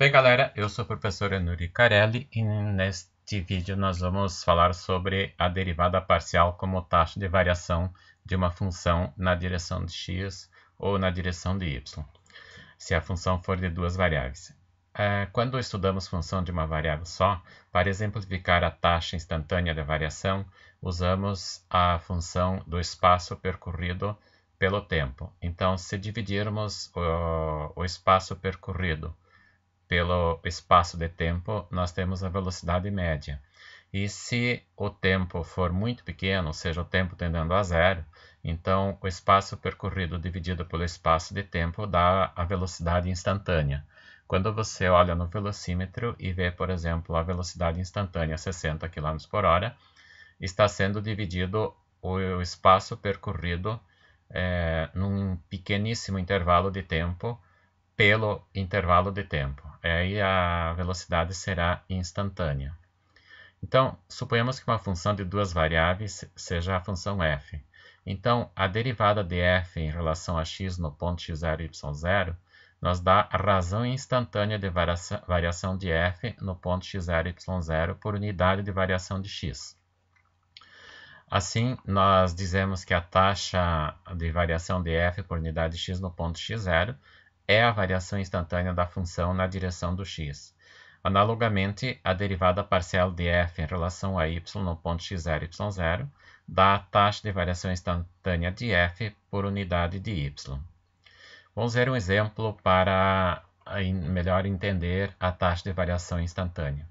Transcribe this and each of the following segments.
Bem, galera, eu sou o professor Enuri Carelli e neste vídeo nós vamos falar sobre a derivada parcial como taxa de variação de uma função na direção de x ou na direção de y, se a função for de duas variáveis. Quando estudamos função de uma variável só, para exemplificar a taxa instantânea de variação, usamos a função do espaço percorrido pelo tempo. Então, se dividirmos o espaço percorrido pelo espaço de tempo, nós temos a velocidade média. E se o tempo for muito pequeno, ou seja, o tempo tendendo a zero, então o espaço percorrido dividido pelo espaço de tempo dá a velocidade instantânea. Quando você olha no velocímetro e vê, por exemplo, a velocidade instantânea 60 km por hora, está sendo dividido o espaço percorrido num pequeníssimo intervalo de tempo pelo intervalo de tempo. Aí a velocidade será instantânea. Então, suponhamos que uma função de duas variáveis seja a função f. Então, a derivada de f em relação a x no ponto x0 e y0 nos dá a razão instantânea de variação de f no ponto x0 e y0 por unidade de variação de x. Assim, nós dizemos que a taxa de variação de f por unidade de x no ponto x0 é a variação instantânea da função na direção do x. Analogamente, a derivada parcial de f em relação a y no ponto x0 e y0 dá a taxa de variação instantânea de f por unidade de y. Vamos ver um exemplo para melhor entender a taxa de variação instantânea.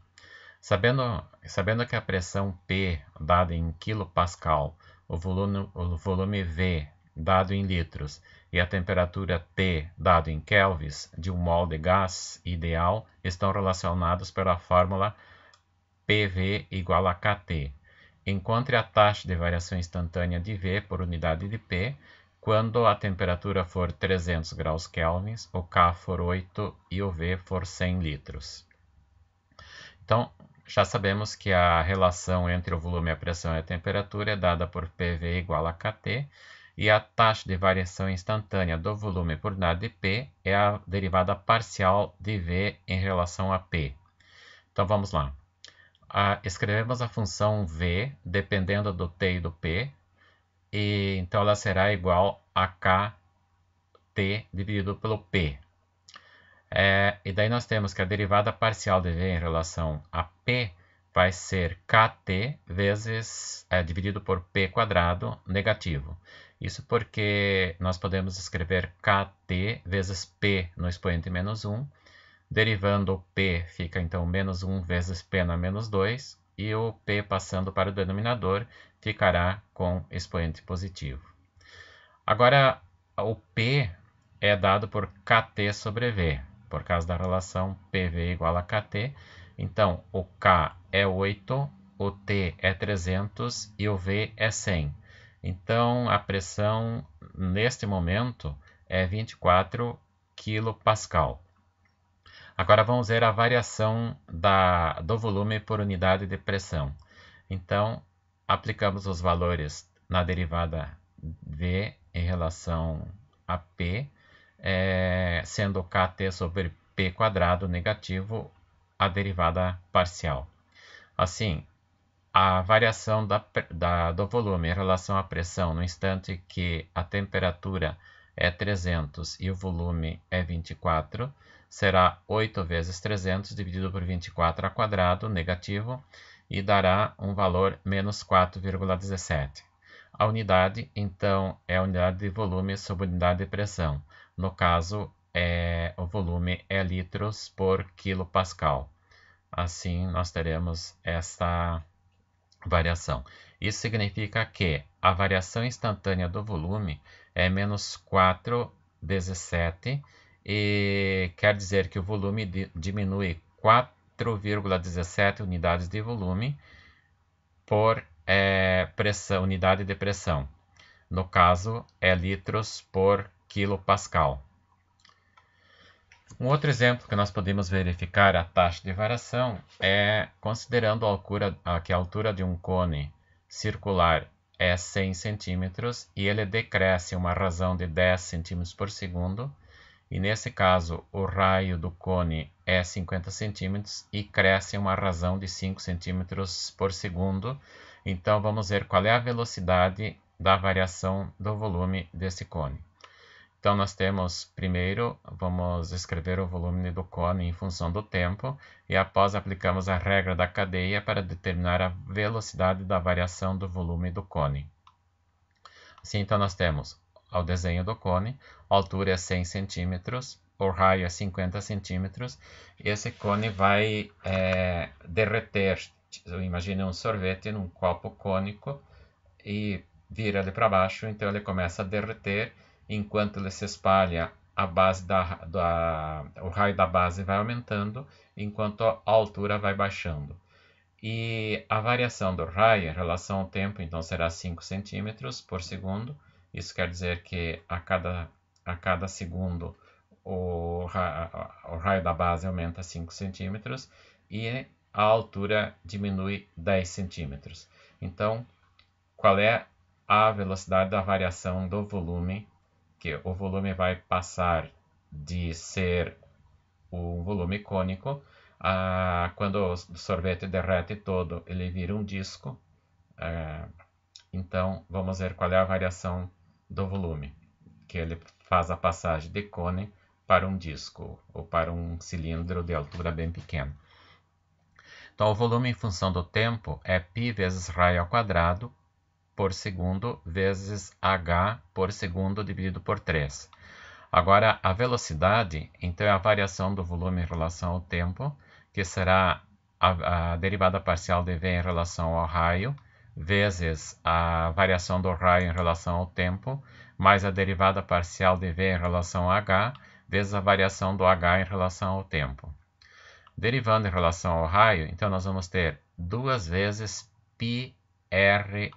Sabendo que a pressão P, dada em kPa, o volume V, dado em litros, e a temperatura T, dado em kelvins, de um mol de gás ideal, estão relacionados pela fórmula PV igual a kT. Encontre a taxa de variação instantânea de V por unidade de P quando a temperatura for 300 graus kelvins, o K for 8 e o V for 100 litros. Então, já sabemos que a relação entre o volume, a pressão e a temperatura é dada por PV igual a kT, e a taxa de variação instantânea do volume por unidade de P é a derivada parcial de V em relação a P. Então, vamos lá. Escrevemos a função V dependendo do T e do P, e então ela será igual a kT dividido pelo P. E daí nós temos que a derivada parcial de V em relação a P vai ser kT vezes dividido por P quadrado negativo. Isso porque nós podemos escrever kT vezes P no expoente menos 1. Derivando o P fica então menos 1 vezes P na menos 2. E o P passando para o denominador ficará com expoente positivo. Agora, o P é dado por kT sobre V, por causa da relação PV igual a kT. Então, o K é 8, o T é 300 e o V é 100. Então, a pressão, neste momento, é 24 kPa. Agora, vamos ver a variação do volume por unidade de pressão. Então, aplicamos os valores na derivada V em relação a P, sendo kT sobre P quadrado negativo a derivada parcial. Assim, a variação do volume em relação à pressão no instante que a temperatura é 300 e o volume é 24, será 8 vezes 300 dividido por 24 ao quadrado negativo e dará um valor menos 4,17. A unidade, então, é a unidade de volume sobre unidade de pressão. No caso, o volume é litros por kPa. Assim, nós teremos esta variação. Isso significa que a variação instantânea do volume é menos 4 vezes 7, e quer dizer que o volume diminui 4,17 unidades de volume por unidade de pressão. No caso, é litros por kPa. Um outro exemplo que nós podemos verificar a taxa de variação é considerando que a altura de um cone circular é 100 cm e ele decresce uma razão de 10 cm por segundo, E nesse caso, o raio do cone é 50 centímetros e cresce uma razão de 5 centímetros por segundo. Então, vamos ver qual é a velocidade da variação do volume desse cone. Então, nós temos, primeiro, vamos escrever o volume do cone em função do tempo, e após aplicamos a regra da cadeia para determinar a velocidade da variação do volume do cone. Assim, então, nós temos o desenho do cone, a altura é 100 centímetros, o raio é 50 centímetros, e esse cone vai derreter. Imagine um sorvete num copo cônico e vira ele para baixo, então ele começa a derreter. Enquanto ele se espalha, a base o raio da base vai aumentando, enquanto a altura vai baixando. E a variação do raio em relação ao tempo, então, será 5 centímetros por segundo. Isso quer dizer que a cada segundo o raio da base aumenta 5 centímetros e a altura diminui 10 centímetros. Então, qual é a velocidade da variação do volume? Que o volume vai passar de ser um volume cônico, quando o sorvete derrete todo, ele vira um disco. Então, vamos ver qual é a variação do volume, que ele faz a passagem de cone para um disco, ou para um cilindro de altura bem pequena. Então, o volume em função do tempo é π vezes raio ao quadrado por segundo vezes h por segundo dividido por 3. Agora, a velocidade, então, é a variação do volume em relação ao tempo, que será a derivada parcial de v em relação ao raio, vezes a variação do raio em relação ao tempo, mais a derivada parcial de v em relação a h, vezes a variação do h em relação ao tempo. Derivando em relação ao raio, então, nós vamos ter 2 vezes πr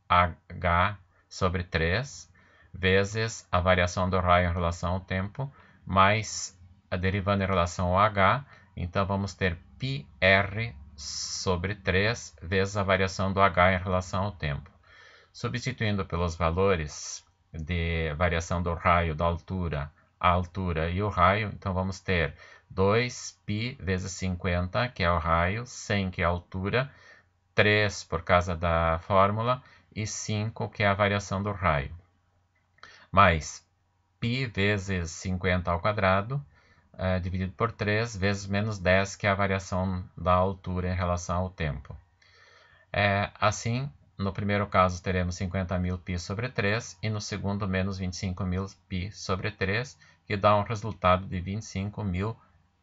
h sobre 3, vezes a variação do raio em relação ao tempo, mais a derivando em relação ao h, então vamos ter πr sobre 3, vezes a variação do h em relação ao tempo. Substituindo pelos valores de variação do raio, da altura, a altura e o raio, então vamos ter 2π vezes 50, que é o raio, 100, que é a altura, 3 por causa da fórmula, e 5, que é a variação do raio. Mais π vezes 50 ao quadrado, dividido por 3, vezes menos 10, que é a variação da altura em relação ao tempo. Assim, no primeiro caso teremos 50.000 π sobre 3, e no segundo menos 25.000 π sobre 3, que dá um resultado de 25.000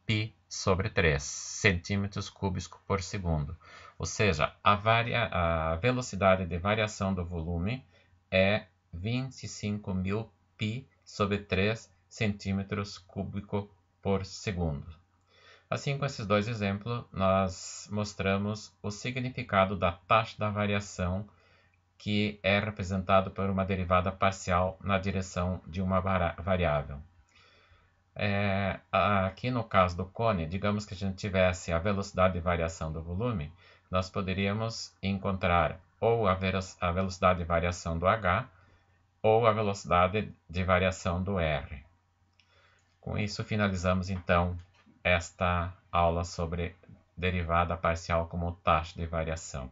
π sobre 3 centímetros cúbicos por segundo. Ou seja, a velocidade de variação do volume é 25.000 π sobre 3 centímetros cúbicos por segundo. Assim, com esses dois exemplos, nós mostramos o significado da taxa da variação, que é representado por uma derivada parcial na direção de uma variável. Aqui no caso do cone, digamos que a gente tivesse a velocidade de variação do volume, nós poderíamos encontrar ou a velocidade de variação do h ou a velocidade de variação do r. Com isso, finalizamos então esta aula sobre derivada parcial como taxa de variação.